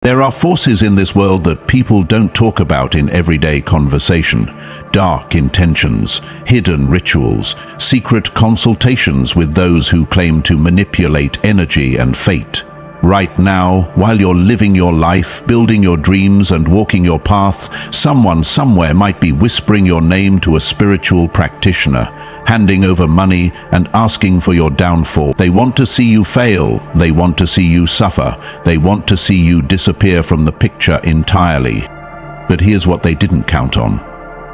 There are forces in this world that people don't talk about in everyday conversation. Dark intentions, hidden rituals, secret consultations with those who claim to manipulate energy and fate. Right now, while you're living your life, building your dreams and walking your path, someone somewhere might be whispering your name to a spiritual practitioner, handing over money and asking for your downfall. They want to see you fail. They want to see you suffer. They want to see you disappear from the picture entirely. But here's what they didn't count on.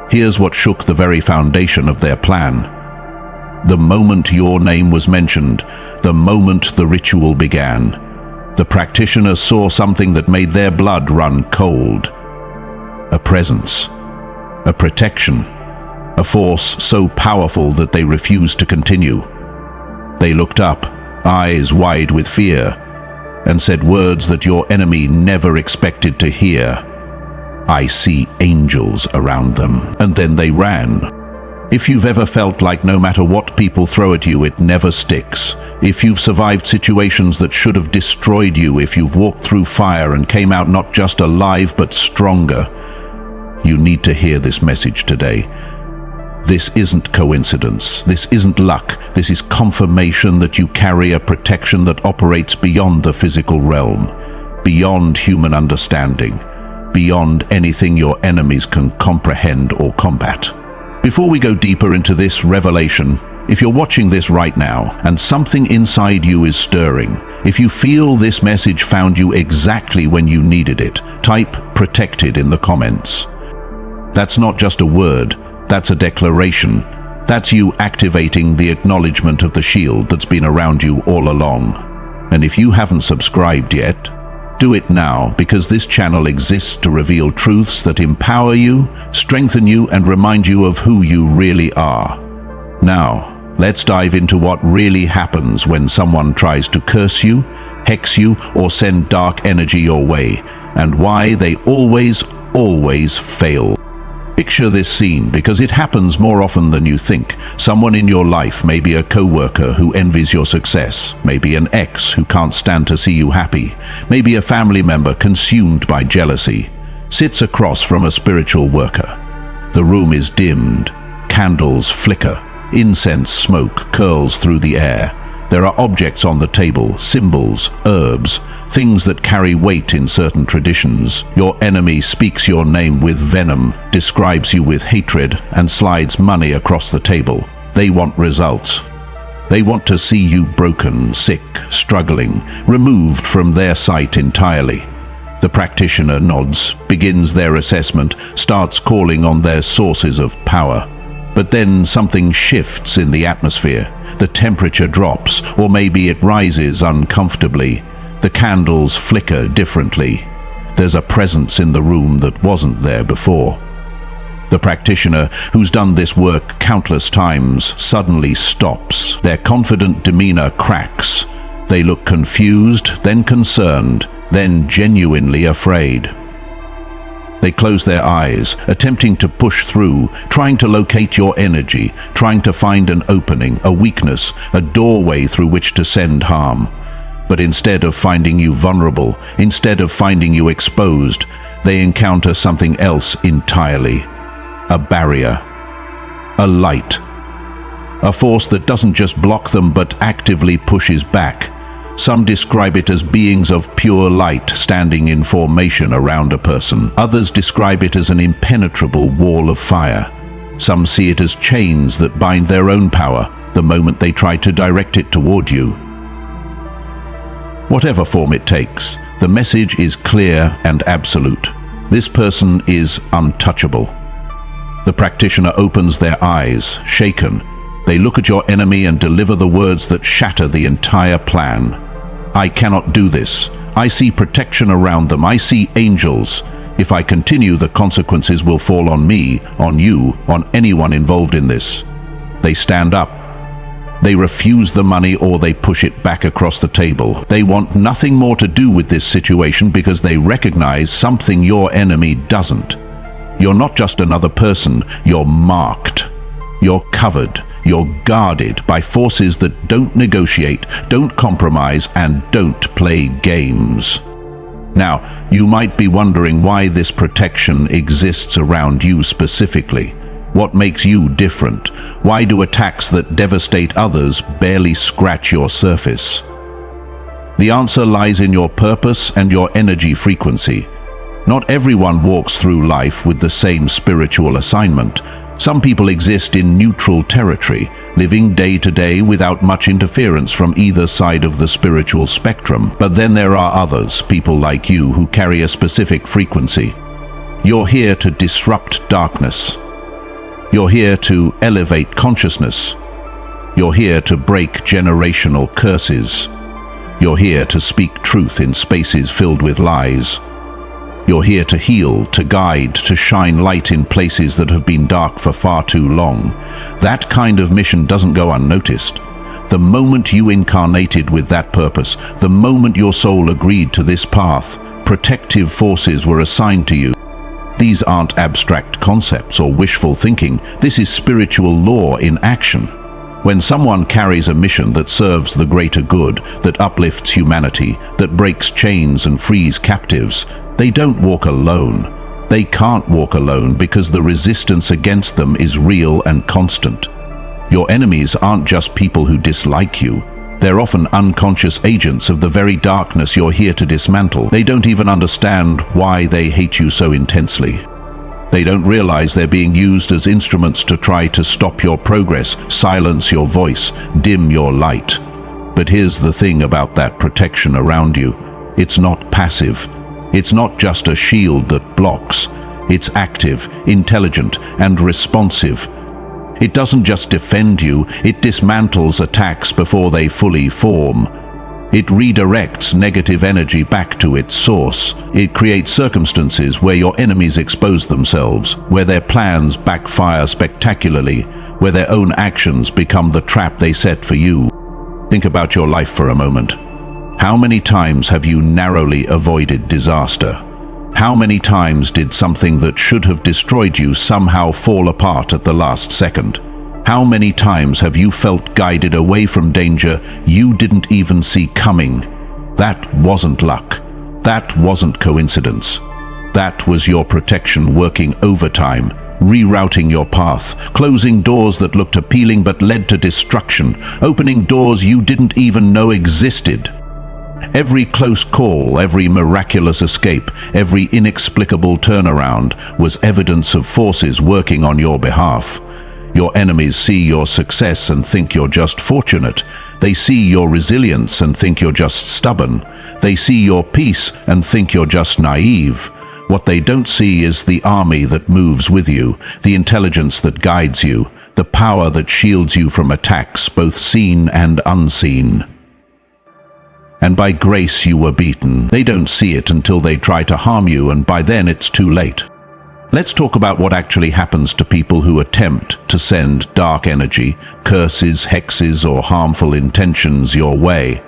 Here's what shook the very foundation of their plan. The moment your name was mentioned, the moment the ritual began, the practitioner saw something that made their blood run cold. A presence, a protection, a force so powerful that they refused to continue. They looked up, eyes wide with fear, and said words that your enemy never expected to hear. "I see angels around them." And then they ran. If you've ever felt like no matter what people throw at you, it never sticks, if you've survived situations that should have destroyed you, if you've walked through fire and came out not just alive but stronger, you need to hear this message today. This isn't coincidence. This isn't luck. This is confirmation that you carry a protection that operates beyond the physical realm, beyond human understanding, beyond anything your enemies can comprehend or combat. Before we go deeper into this revelation, if you're watching this right now and something inside you is stirring, if you feel this message found you exactly when you needed it, type "protected" in the comments. That's not just a word, that's a declaration. That's you activating the acknowledgement of the shield that's been around you all along. And if you haven't subscribed yet, do it now, because this channel exists to reveal truths that empower you, strengthen you, and remind you of who you really are. Now, let's dive into what really happens when someone tries to curse you, hex you, or send dark energy your way, and why they always fail. Picture this scene, because it happens more often than you think. Someone in your life, maybe a co-worker who envies your success, maybe an ex who can't stand to see you happy, maybe a family member consumed by jealousy, sits across from a spiritual worker. The room is dimmed, candles flicker, incense smoke curls through the air. There are objects on the table, symbols, herbs, things that carry weight in certain traditions. Your enemy speaks your name with venom, describes you with hatred, and slides money across the table. They want results. They want to see you broken, sick, struggling, removed from their sight entirely. The practitioner nods, begins their assessment, starts calling on their sources of power. But then something shifts in the atmosphere. The temperature drops, or maybe it rises uncomfortably. The candles flicker differently. There's a presence in the room that wasn't there before. The practitioner, who's done this work countless times, suddenly stops. Their confident demeanor cracks. They look confused, then concerned, then genuinely afraid. They close their eyes, attempting to push through, trying to locate your energy, trying to find an opening, a weakness, a doorway through which to send harm. But instead of finding you vulnerable, instead of finding you exposed, they encounter something else entirely. A barrier. A light. A force that doesn't just block them but actively pushes back. Some describe it as beings of pure light standing in formation around a person. Others describe it as an impenetrable wall of fire. Some see it as chains that bind their own power the moment they try to direct it toward you. Whatever form it takes, the message is clear and absolute. This person is untouchable. The practitioner opens their eyes, shaken. They look at your enemy and deliver the words that shatter the entire plan. "I cannot do this. I see protection around them. I see angels. If I continue, the consequences will fall on me, on you, on anyone involved in this." They stand up. They refuse the money or they push it back across the table. They want nothing more to do with this situation because they recognize something your enemy doesn't. You're not just another person, you're marked. You're covered. You're guarded by forces that don't negotiate, don't compromise, and don't play games. Now, you might be wondering why this protection exists around you specifically. What makes you different? Why do attacks that devastate others barely scratch your surface? The answer lies in your purpose and your energy frequency. Not everyone walks through life with the same spiritual assignment. Some people exist in neutral territory, living day to day without much interference from either side of the spiritual spectrum. But then there are others, people like you, who carry a specific frequency. You're here to disrupt darkness. You're here to elevate consciousness. You're here to break generational curses. You're here to speak truth in spaces filled with lies. You're here to heal, to guide, to shine light in places that have been dark for far too long. That kind of mission doesn't go unnoticed. The moment you incarnated with that purpose, the moment your soul agreed to this path, protective forces were assigned to you. These aren't abstract concepts or wishful thinking. This is spiritual law in action. When someone carries a mission that serves the greater good, that uplifts humanity, that breaks chains and frees captives, they don't walk alone. They can't walk alone because the resistance against them is real and constant. Your enemies aren't just people who dislike you. They're often unconscious agents of the very darkness you're here to dismantle. They don't even understand why they hate you so intensely. They don't realize they're being used as instruments to try to stop your progress, silence your voice, dim your light. But here's the thing about that protection around you. It's not passive. It's not just a shield that blocks. It's active, intelligent, and responsive. It doesn't just defend you, it dismantles attacks before they fully form. It redirects negative energy back to its source. It creates circumstances where your enemies expose themselves, where their plans backfire spectacularly, where their own actions become the trap they set for you. Think about your life for a moment. How many times have you narrowly avoided disaster? How many times did something that should have destroyed you somehow fall apart at the last second? How many times have you felt guided away from danger you didn't even see coming? That wasn't luck. That wasn't coincidence. That was your protection working overtime, rerouting your path, closing doors that looked appealing but led to destruction, opening doors you didn't even know existed. Every close call, every miraculous escape, every inexplicable turnaround was evidence of forces working on your behalf. Your enemies see your success and think you're just fortunate. They see your resilience and think you're just stubborn. They see your peace and think you're just naive. What they don't see is the army that moves with you, the intelligence that guides you, the power that shields you from attacks, both seen and unseen. And by grace you were beaten. They don't see it until they try to harm you, and by then it's too late. Let's talk about what actually happens to people who attempt to send dark energy, curses, hexes, or harmful intentions your way.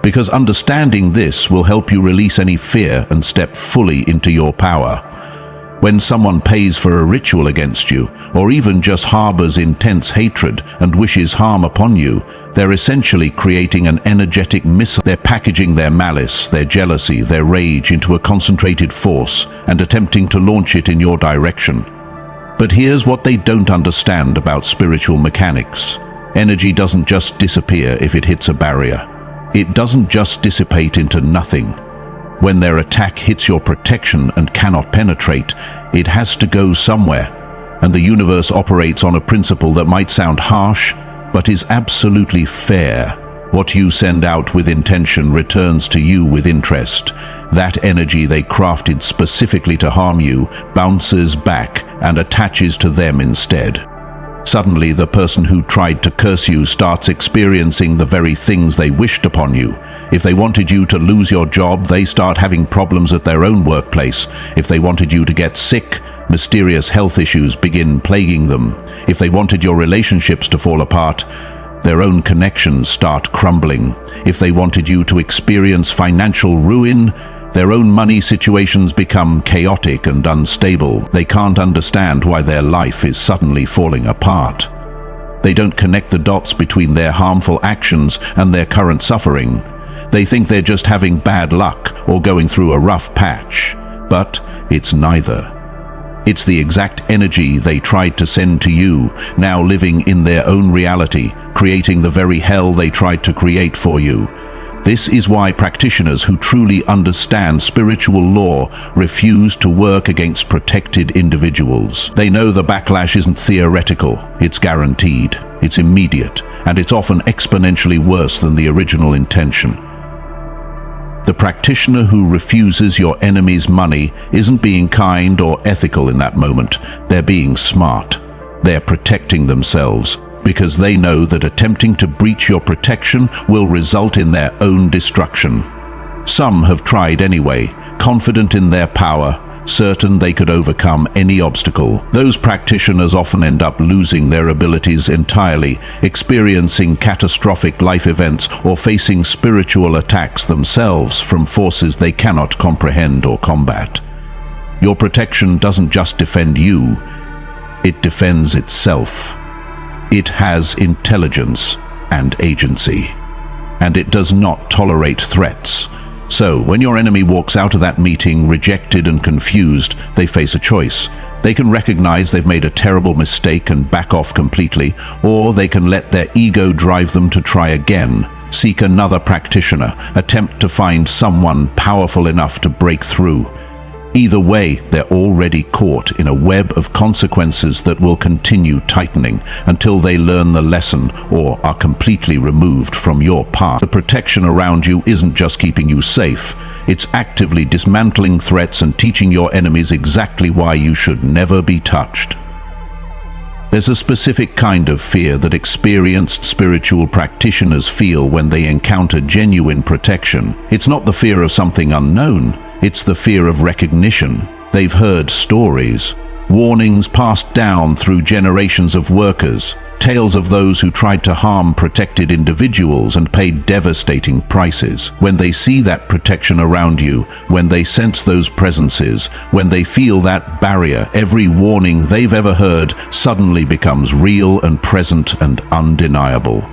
Because understanding this will help you release any fear and step fully into your power. When someone pays for a ritual against you, or even just harbors intense hatred and wishes harm upon you, they're essentially creating an energetic missile. They're packaging their malice, their jealousy, their rage into a concentrated force and attempting to launch it in your direction. But here's what they don't understand about spiritual mechanics. Energy doesn't just disappear if it hits a barrier. It doesn't just dissipate into nothing. When their attack hits your protection and cannot penetrate, it has to go somewhere. And the universe operates on a principle that might sound harsh, but is absolutely fair. What you send out with intention returns to you with interest. That energy they crafted specifically to harm you bounces back and attaches to them instead. Suddenly, the person who tried to curse you starts experiencing the very things they wished upon you. If they wanted you to lose your job, they start having problems at their own workplace. If they wanted you to get sick, mysterious health issues begin plaguing them. If they wanted your relationships to fall apart, their own connections start crumbling. If they wanted you to experience financial ruin, their own money situations become chaotic and unstable. They can't understand why their life is suddenly falling apart. They don't connect the dots between their harmful actions and their current suffering. They think they're just having bad luck or going through a rough patch. But it's neither. It's the exact energy they tried to send to you, now living in their own reality, creating the very hell they tried to create for you. This is why practitioners who truly understand spiritual law refuse to work against protected individuals. They know the backlash isn't theoretical, it's guaranteed, it's immediate, and it's often exponentially worse than the original intention. The practitioner who refuses your enemy's money isn't being kind or ethical in that moment. They're being smart. They're protecting themselves, because they know that attempting to breach your protection will result in their own destruction. Some have tried anyway, confident in their power, certain they could overcome any obstacle. Those practitioners often end up losing their abilities entirely, experiencing catastrophic life events, or facing spiritual attacks themselves from forces they cannot comprehend or combat. Your protection doesn't just defend you, it defends itself. It has intelligence and agency, and it does not tolerate threats. So, when your enemy walks out of that meeting rejected and confused, they face a choice. They can recognize they've made a terrible mistake and back off completely, or they can let their ego drive them to try again, seek another practitioner, attempt to find someone powerful enough to break through. Either way, they're already caught in a web of consequences that will continue tightening until they learn the lesson or are completely removed from your path. The protection around you isn't just keeping you safe, it's actively dismantling threats and teaching your enemies exactly why you should never be touched. There's a specific kind of fear that experienced spiritual practitioners feel when they encounter genuine protection. It's not the fear of something unknown. It's the fear of recognition. They've heard stories, warnings passed down through generations of workers, tales of those who tried to harm protected individuals and paid devastating prices. When they see that protection around you, when they sense those presences, when they feel that barrier, every warning they've ever heard suddenly becomes real and present and undeniable.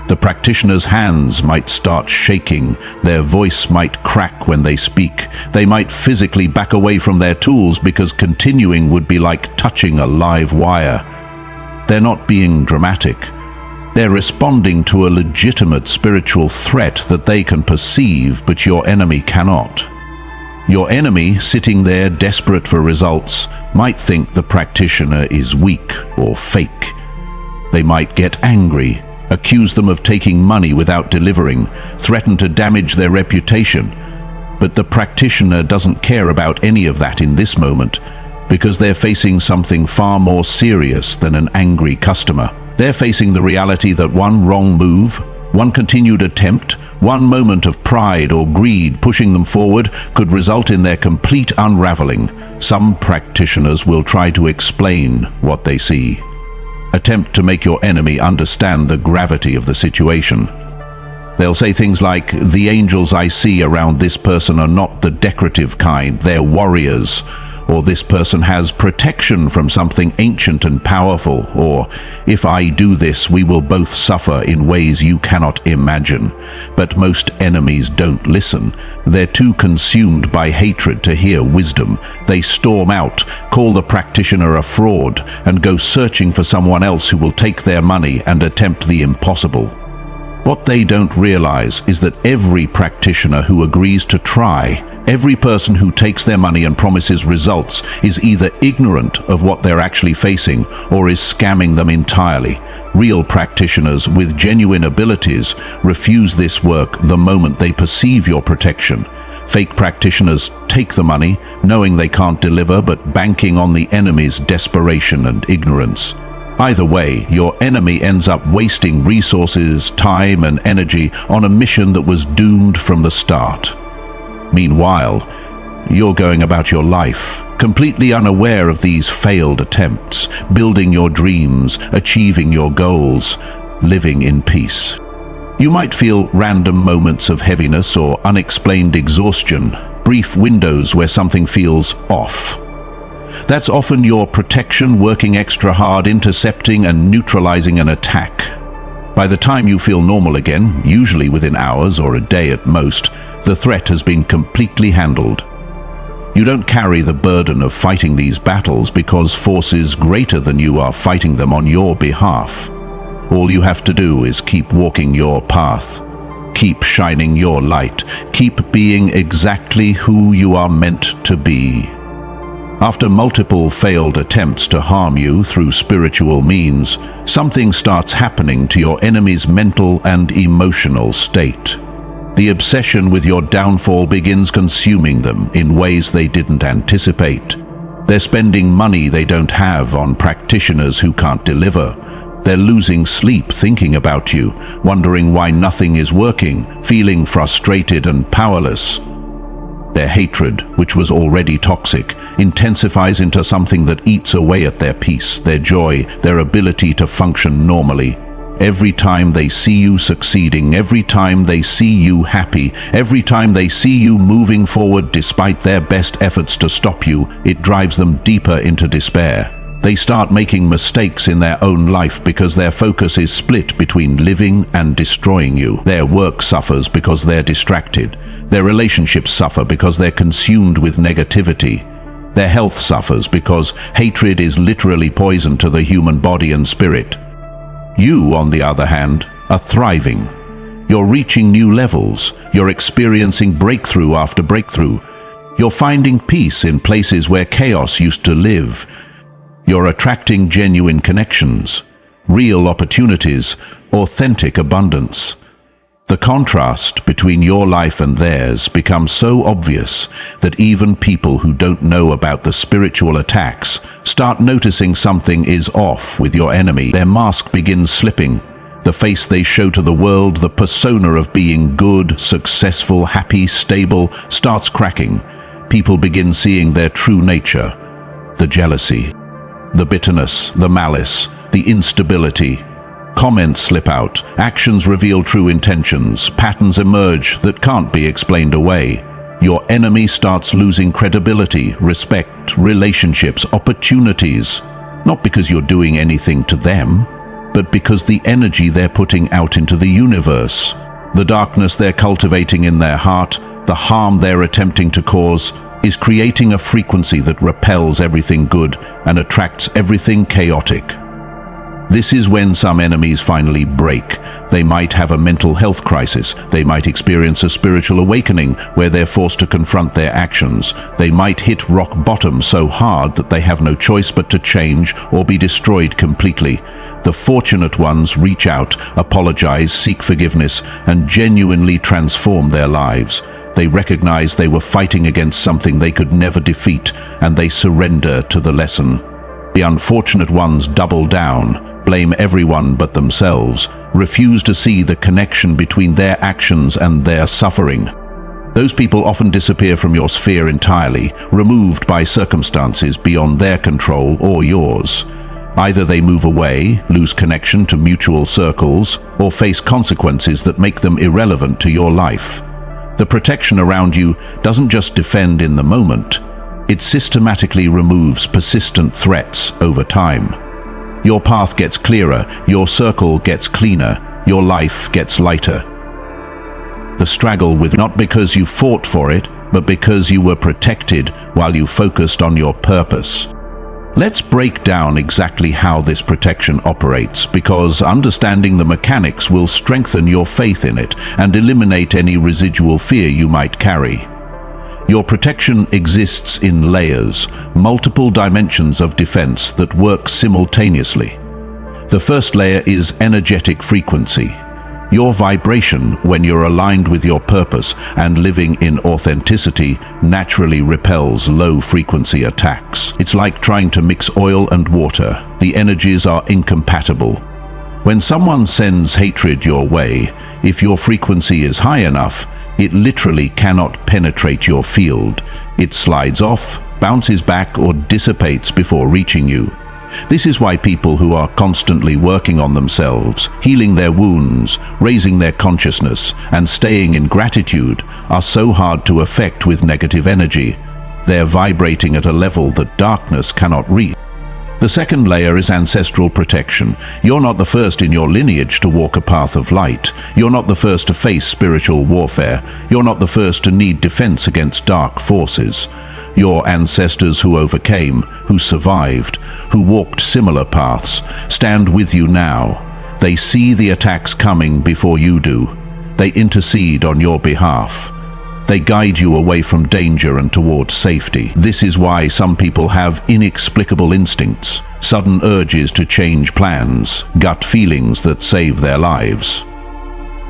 The practitioner's hands might start shaking, their voice might crack when they speak, they might physically back away from their tools because continuing would be like touching a live wire. They're not being dramatic. They're responding to a legitimate spiritual threat that they can perceive, but your enemy cannot. Your enemy, sitting there desperate for results, might think the practitioner is weak or fake. They might get angry, accuse them of taking money without delivering, threaten to damage their reputation. But the practitioner doesn't care about any of that in this moment, because they're facing something far more serious than an angry customer. They're facing the reality that one wrong move, one continued attempt, one moment of pride or greed pushing them forward could result in their complete unraveling. Some practitioners will try to explain what they see. Attempt to make your enemy understand the gravity of the situation. They'll say things like, "The angels I see around this person are not the decorative kind, they're warriors," or "This person has protection from something ancient and powerful," or "If I do this, we will both suffer in ways you cannot imagine." But most enemies don't listen. They're too consumed by hatred to hear wisdom. They storm out, call the practitioner a fraud, and go searching for someone else who will take their money and attempt the impossible. What they don't realize is that every practitioner who agrees to try, every person who takes their money and promises results, is either ignorant of what they're actually facing or is scamming them entirely. Real practitioners with genuine abilities refuse this work the moment they perceive your protection. Fake practitioners take the money, knowing they can't deliver but banking on the enemy's desperation and ignorance. Either way, your enemy ends up wasting resources, time, and energy on a mission that was doomed from the start. Meanwhile, you're going about your life, completely unaware of these failed attempts, building your dreams, achieving your goals, living in peace. You might feel random moments of heaviness or unexplained exhaustion, brief windows where something feels off. That's often your protection working extra hard, intercepting and neutralizing an attack. By the time you feel normal again, usually within hours or a day at most, the threat has been completely handled. You don't carry the burden of fighting these battles because forces greater than you are fighting them on your behalf. All you have to do is keep walking your path. Keep shining your light. Keep being exactly who you are meant to be. After multiple failed attempts to harm you through spiritual means, something starts happening to your enemy's mental and emotional state. The obsession with your downfall begins consuming them in ways they didn't anticipate. They're spending money they don't have on practitioners who can't deliver. They're losing sleep thinking about you, wondering why nothing is working, feeling frustrated and powerless. Their hatred, which was already toxic, intensifies into something that eats away at their peace, their joy, their ability to function normally. Every time they see you succeeding, every time they see you happy, every time they see you moving forward despite their best efforts to stop you, it drives them deeper into despair. They start making mistakes in their own life because their focus is split between living and destroying you. Their work suffers because they're distracted. Their relationships suffer because they're consumed with negativity. Their health suffers because hatred is literally poison to the human body and spirit. You, on the other hand, are thriving. You're reaching new levels. You're experiencing breakthrough after breakthrough. You're finding peace in places where chaos used to live. You're attracting genuine connections, real opportunities, authentic abundance. The contrast between your life and theirs becomes so obvious that even people who don't know about the spiritual attacks start noticing something is off with your enemy. Their mask begins slipping. The face they show to the world, the persona of being good, successful, happy, stable, starts cracking. People begin seeing their true nature. The jealousy, the bitterness, the malice, the instability. Comments slip out, actions reveal true intentions, patterns emerge that can't be explained away. Your enemy starts losing credibility, respect, relationships, opportunities, not because you're doing anything to them, but because the energy they're putting out into the universe, the darkness they're cultivating in their heart, the harm they're attempting to cause, is creating a frequency that repels everything good and attracts everything chaotic. This is when some enemies finally break. They might have a mental health crisis. They might experience a spiritual awakening where they're forced to confront their actions. They might hit rock bottom so hard that they have no choice but to change or be destroyed completely. The fortunate ones reach out, apologize, seek forgiveness, and genuinely transform their lives. They recognize they were fighting against something they could never defeat, and they surrender to the lesson. The unfortunate ones double down, blame everyone but themselves, refuse to see the connection between their actions and their suffering. Those people often disappear from your sphere entirely, removed by circumstances beyond their control or yours. Either they move away, lose connection to mutual circles, or face consequences that make them irrelevant to your life. The protection around you doesn't just defend in the moment, it systematically removes persistent threats over time. Your path gets clearer, your circle gets cleaner, your life gets lighter. The struggle with not because you fought for it, but because you were protected while you focused on your purpose. Let's break down exactly how this protection operates, because understanding the mechanics will strengthen your faith in it and eliminate any residual fear you might carry. Your protection exists in layers, multiple dimensions of defense that work simultaneously. The first layer is energetic frequency. Your vibration, when you're aligned with your purpose and living in authenticity, naturally repels low-frequency attacks. It's like trying to mix oil and water. The energies are incompatible. When someone sends hatred your way, if your frequency is high enough, it literally cannot penetrate your field. It slides off, bounces back, or dissipates before reaching you. This is why people who are constantly working on themselves, healing their wounds, raising their consciousness, and staying in gratitude are so hard to affect with negative energy. They're vibrating at a level that darkness cannot reach. The second layer is ancestral protection. You're not the first in your lineage to walk a path of light. You're not the first to face spiritual warfare. You're not the first to need defense against dark forces. Your ancestors who overcame, who survived, who walked similar paths, stand with you now. They see the attacks coming before you do. They intercede on your behalf. They guide you away from danger and towards safety. This is why some people have inexplicable instincts, sudden urges to change plans, gut feelings that save their lives.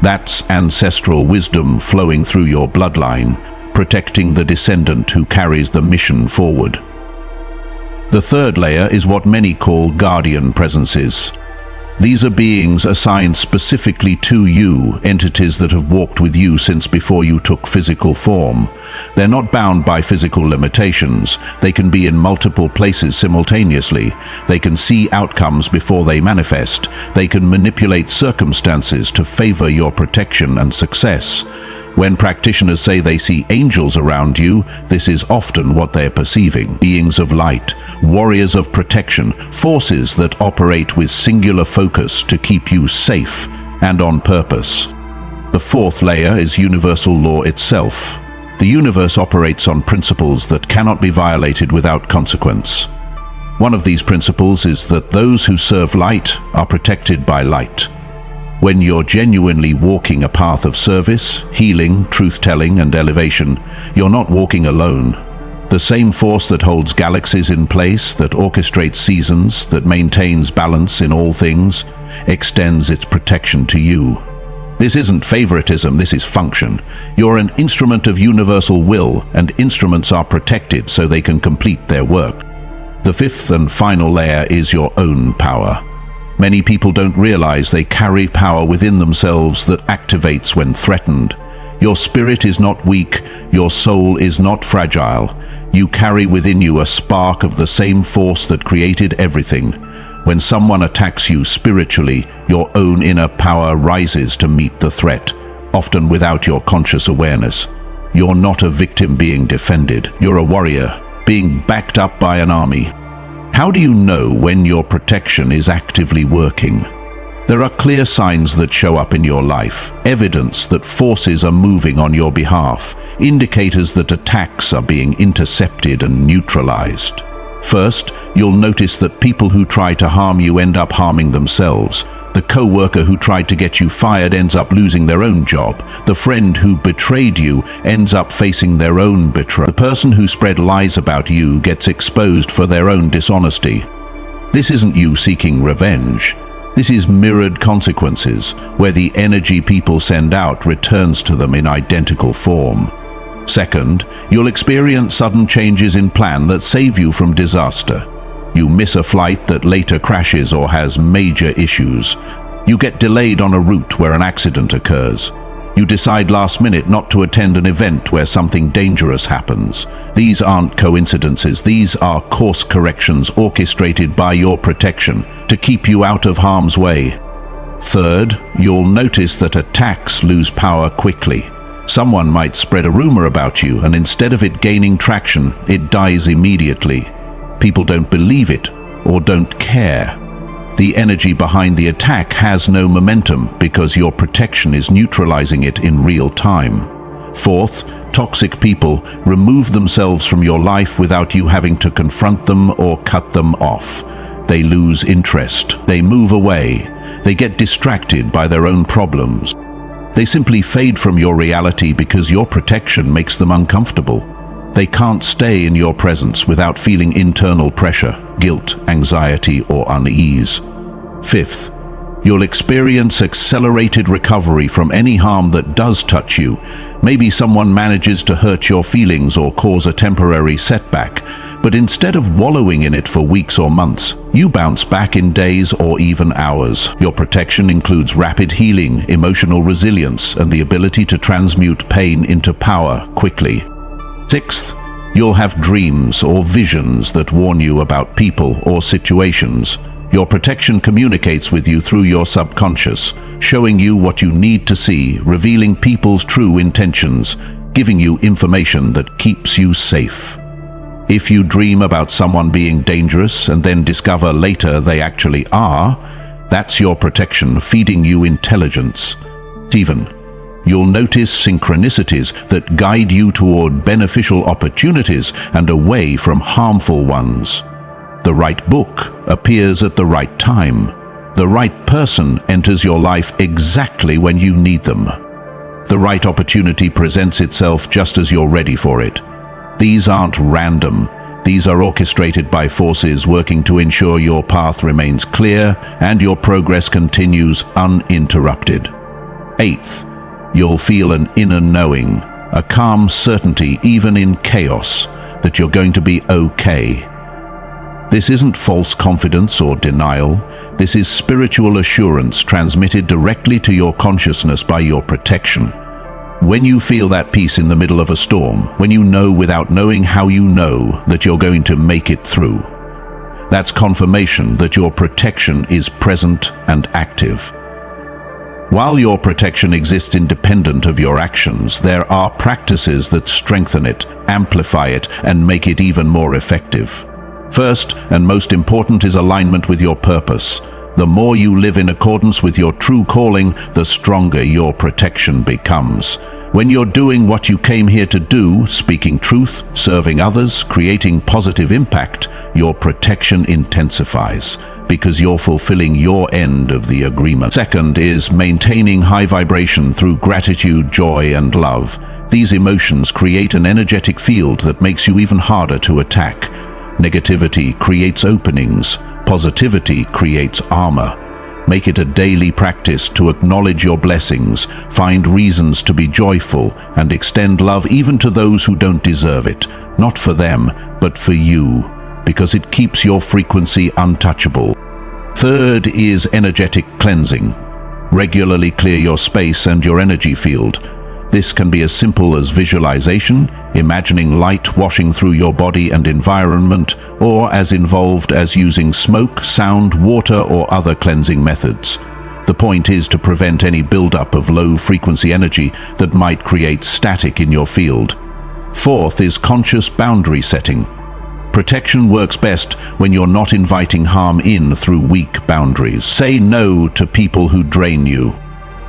That's ancestral wisdom flowing through your bloodline, protecting the descendant who carries the mission forward. The third layer is what many call guardian presences. These are beings assigned specifically to you, entities that have walked with you since before you took physical form. They're not bound by physical limitations. They can be in multiple places simultaneously. They can see outcomes before they manifest. They can manipulate circumstances to favor your protection and success. When practitioners say they see angels around you, this is often what they're perceiving. Beings of light, warriors of protection, forces that operate with singular focus to keep you safe and on purpose. The fourth layer is universal law itself. The universe operates on principles that cannot be violated without consequence. One of these principles is that those who serve light are protected by light. When you're genuinely walking a path of service, healing, truth-telling, and elevation, you're not walking alone. The same force that holds galaxies in place, that orchestrates seasons, that maintains balance in all things, extends its protection to you. This isn't favoritism, this is function. You're an instrument of universal will, and instruments are protected so they can complete their work. The fifth and final layer is your own power. Many people don't realize they carry power within themselves that activates when threatened. Your spirit is not weak, your soul is not fragile. You carry within you a spark of the same force that created everything. When someone attacks you spiritually, your own inner power rises to meet the threat, often without your conscious awareness. You're not a victim being defended. You're a warrior, being backed up by an army. How do you know when your protection is actively working? There are clear signs that show up in your life, evidence that forces are moving on your behalf, indicators that attacks are being intercepted and neutralized. First, you'll notice that people who try to harm you end up harming themselves. The co-worker who tried to get you fired ends up losing their own job. The friend who betrayed you ends up facing their own betrayal. The person who spread lies about you gets exposed for their own dishonesty. This isn't you seeking revenge. This is mirrored consequences, where the energy people send out returns to them in identical form. Second, you'll experience sudden changes in plan that save you from disaster. You miss a flight that later crashes or has major issues. You get delayed on a route where an accident occurs. You decide last minute not to attend an event where something dangerous happens. These aren't coincidences, these are course corrections orchestrated by your protection to keep you out of harm's way. Third, you'll notice that attacks lose power quickly. Someone might spread a rumor about you, and instead of it gaining traction, it dies immediately. People don't believe it or don't care. The energy behind the attack has no momentum because your protection is neutralizing it in real time. Fourth, toxic people remove themselves from your life without you having to confront them or cut them off. They lose interest. They move away. They get distracted by their own problems. They simply fade from your reality because your protection makes them uncomfortable. They can't stay in your presence without feeling internal pressure, guilt, anxiety, or unease. Fifth, you'll experience accelerated recovery from any harm that does touch you. Maybe someone manages to hurt your feelings or cause a temporary setback, but instead of wallowing in it for weeks or months, you bounce back in days or even hours. Your protection includes rapid healing, emotional resilience, and the ability to transmute pain into power quickly. Sixth, you'll have dreams or visions that warn you about people or situations. Your protection communicates with you through your subconscious, showing you what you need to see, revealing people's true intentions, giving you information that keeps you safe. If you dream about someone being dangerous and then discover later they actually are, that's your protection feeding you intelligence. Even, you'll notice synchronicities that guide you toward beneficial opportunities and away from harmful ones. The right book appears at the right time. The right person enters your life exactly when you need them. The right opportunity presents itself just as you're ready for it. These aren't random. These are orchestrated by forces working to ensure your path remains clear and your progress continues uninterrupted. Eighth, you'll feel an inner knowing, a calm certainty even in chaos, that you're going to be okay. This isn't false confidence or denial. This is spiritual assurance transmitted directly to your consciousness by your protection. When you feel that peace in the middle of a storm, when you know without knowing how you know that you're going to make it through, that's confirmation that your protection is present and active. While your protection exists independent of your actions, there are practices that strengthen it, amplify it, and make it even more effective. First and most important is alignment with your purpose. The more you live in accordance with your true calling, the stronger your protection becomes. When you're doing what you came here to do, speaking truth, serving others, creating positive impact, your protection intensifies because you're fulfilling your end of the agreement. Second is maintaining high vibration through gratitude, joy, and love. These emotions create an energetic field that makes you even harder to attack. Negativity creates openings. Positivity creates armor. Make it a daily practice to acknowledge your blessings, find reasons to be joyful, and extend love even to those who don't deserve it. Not for them, but for you, because it keeps your frequency untouchable. Third is energetic cleansing. Regularly clear your space and your energy field. This can be as simple as visualization, imagining light washing through your body and environment, or as involved as using smoke, sound, water, or other cleansing methods. The point is to prevent any buildup of low-frequency energy that might create static in your field. Fourth is conscious boundary setting. Protection works best when you're not inviting harm in through weak boundaries. Say no to people who drain you.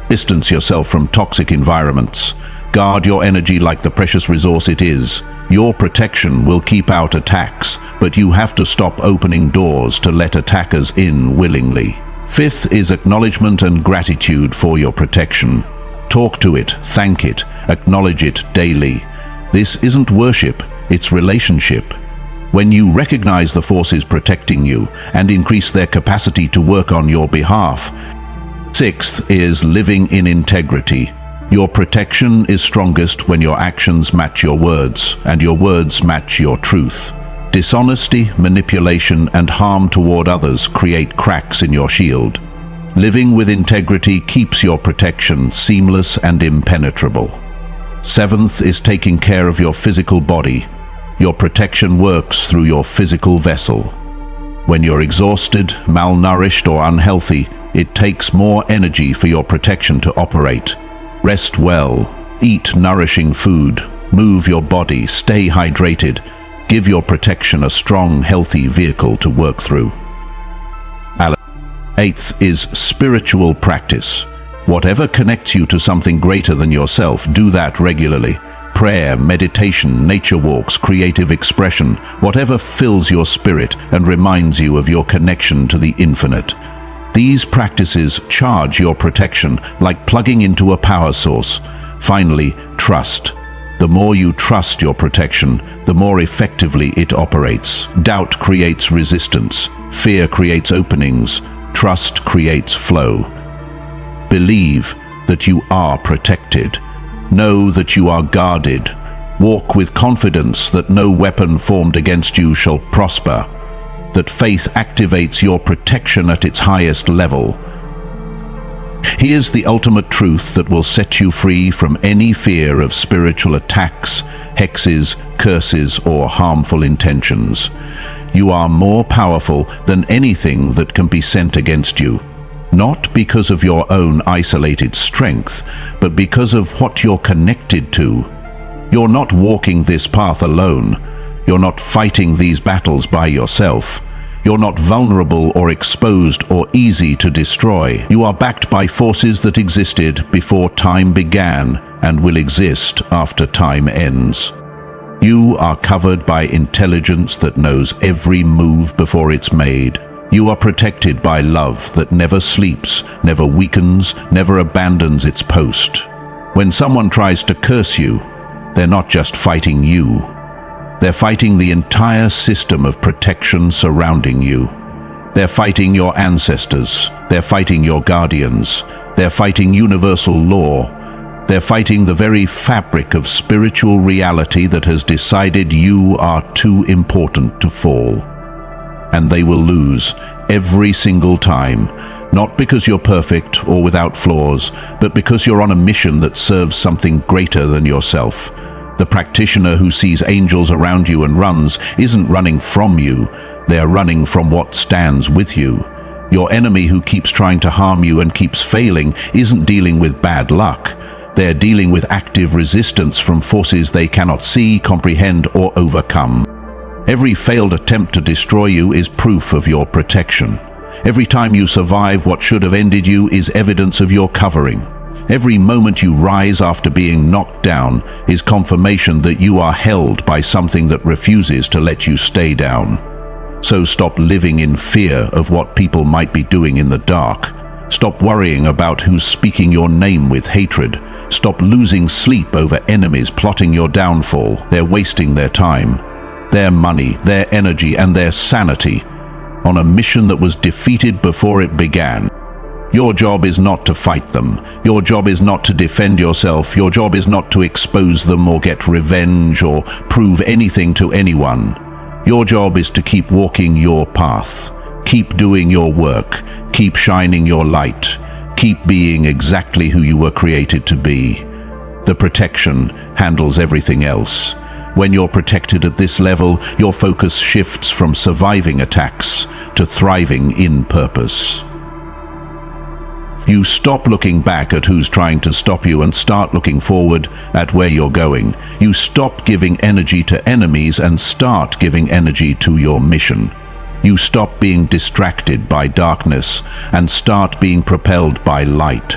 Distance yourself from toxic environments. Guard your energy like the precious resource it is. Your protection will keep out attacks, but you have to stop opening doors to let attackers in willingly. Fifth is acknowledgement and gratitude for your protection. Talk to it, thank it, acknowledge it daily. This isn't worship, it's relationship. When you recognize the forces protecting you and increase their capacity to work on your behalf. Sixth is living in integrity. Your protection is strongest when your actions match your words, and your words match your truth. Dishonesty, manipulation, and harm toward others create cracks in your shield. Living with integrity keeps your protection seamless and impenetrable. Seventh is taking care of your physical body. Your protection works through your physical vessel. When you're exhausted, malnourished, or unhealthy, it takes more energy for your protection to operate. Rest well, eat nourishing food, move your body, stay hydrated. Give your protection a strong, healthy vehicle to work through. Eighth is spiritual practice. Whatever connects you to something greater than yourself, do that regularly. Prayer, meditation, nature walks, creative expression, whatever fills your spirit and reminds you of your connection to the infinite. These practices charge your protection like plugging into a power source. Finally, trust. The more you trust your protection, the more effectively it operates. Doubt creates resistance. Fear creates openings. Trust creates flow. Believe that you are protected. Know that you are guarded. Walk with confidence that no weapon formed against you shall prosper. That faith activates your protection at its highest level. Here's the ultimate truth that will set you free from any fear of spiritual attacks, hexes, curses, or harmful intentions. You are more powerful than anything that can be sent against you. Not because of your own isolated strength, but because of what you're connected to. You're not walking this path alone. You're not fighting these battles by yourself. You're not vulnerable or exposed or easy to destroy. You are backed by forces that existed before time began and will exist after time ends. You are covered by intelligence that knows every move before it's made. You are protected by love that never sleeps, never weakens, never abandons its post. When someone tries to curse you, they're not just fighting you. They're fighting the entire system of protection surrounding you. They're fighting your ancestors. They're fighting your guardians. They're fighting universal law. They're fighting the very fabric of spiritual reality that has decided you are too important to fall. And they will lose every single time, not because you're perfect or without flaws, but because you're on a mission that serves something greater than yourself. The practitioner who sees angels around you and runs isn't running from you, they're running from what stands with you. Your enemy who keeps trying to harm you and keeps failing isn't dealing with bad luck. They're dealing with active resistance from forces they cannot see, comprehend, or overcome. Every failed attempt to destroy you is proof of your protection. Every time you survive what should have ended you is evidence of your covering. Every moment you rise after being knocked down is confirmation that you are held by something that refuses to let you stay down. So stop living in fear of what people might be doing in the dark. Stop worrying about who's speaking your name with hatred. Stop losing sleep over enemies plotting your downfall. They're wasting their time, their money, their energy, and their sanity on a mission that was defeated before it began. Your job is not to fight them. Your job is not to defend yourself. Your job is not to expose them or get revenge or prove anything to anyone. Your job is to keep walking your path. Keep doing your work. Keep shining your light. Keep being exactly who you were created to be. The protection handles everything else. When you're protected at this level, your focus shifts from surviving attacks to thriving in purpose. You stop looking back at who's trying to stop you and start looking forward at where you're going. You stop giving energy to enemies and start giving energy to your mission. You stop being distracted by darkness and start being propelled by light.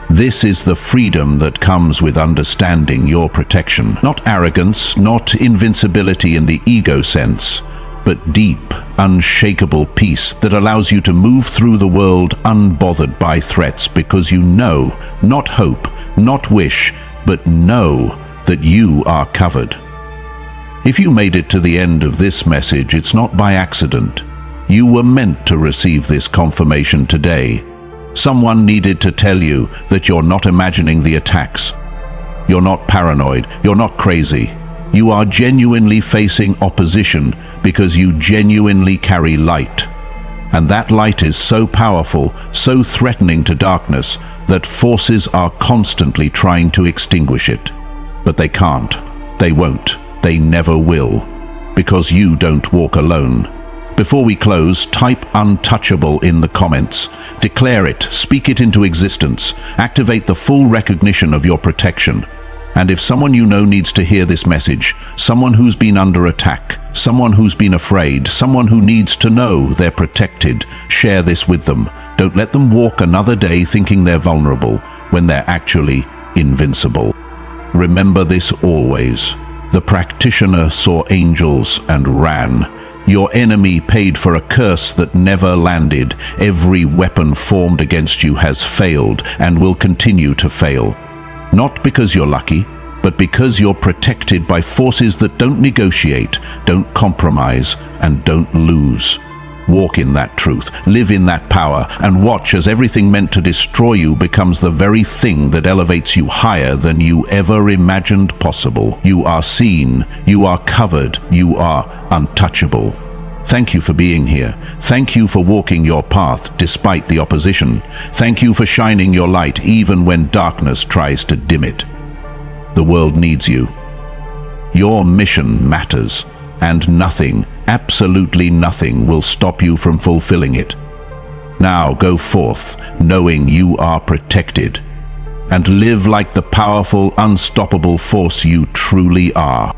This is the freedom that comes with understanding your protection. Not arrogance, not invincibility in the ego sense, but deep, unshakable peace that allows you to move through the world unbothered by threats because you know, not hope, not wish, but know that you are covered. If you made it to the end of this message, it's not by accident. You were meant to receive this confirmation today. Someone needed to tell you that you're not imagining the attacks. You're not paranoid. You're not crazy. You are genuinely facing opposition because you genuinely carry light. And that light is so powerful, so threatening to darkness, that forces are constantly trying to extinguish it. But they can't. They won't. They never will. Because you don't walk alone. Before we close, type untouchable in the comments. Declare it, speak it into existence. Activate the full recognition of your protection. And if someone you know needs to hear this message, someone who's been under attack, someone who's been afraid, someone who needs to know they're protected, share this with them. Don't let them walk another day thinking they're vulnerable when they're actually invincible. Remember this always. The practitioner saw angels and ran. Your enemy paid for a curse that never landed. Every weapon formed against you has failed and will continue to fail. Not because you're lucky, but because you're protected by forces that don't negotiate, don't compromise, and don't lose. Walk in that truth, live in that power, and watch as everything meant to destroy you becomes the very thing that elevates you higher than you ever imagined possible. You are seen, you are covered, you are untouchable. Thank you for being here. Thank you for walking your path despite the opposition. Thank you for shining your light even when darkness tries to dim it. The world needs you. Your mission matters, and nothing, absolutely nothing, will stop you from fulfilling it. Now go forth, knowing you are protected, and live like the powerful, unstoppable force you truly are.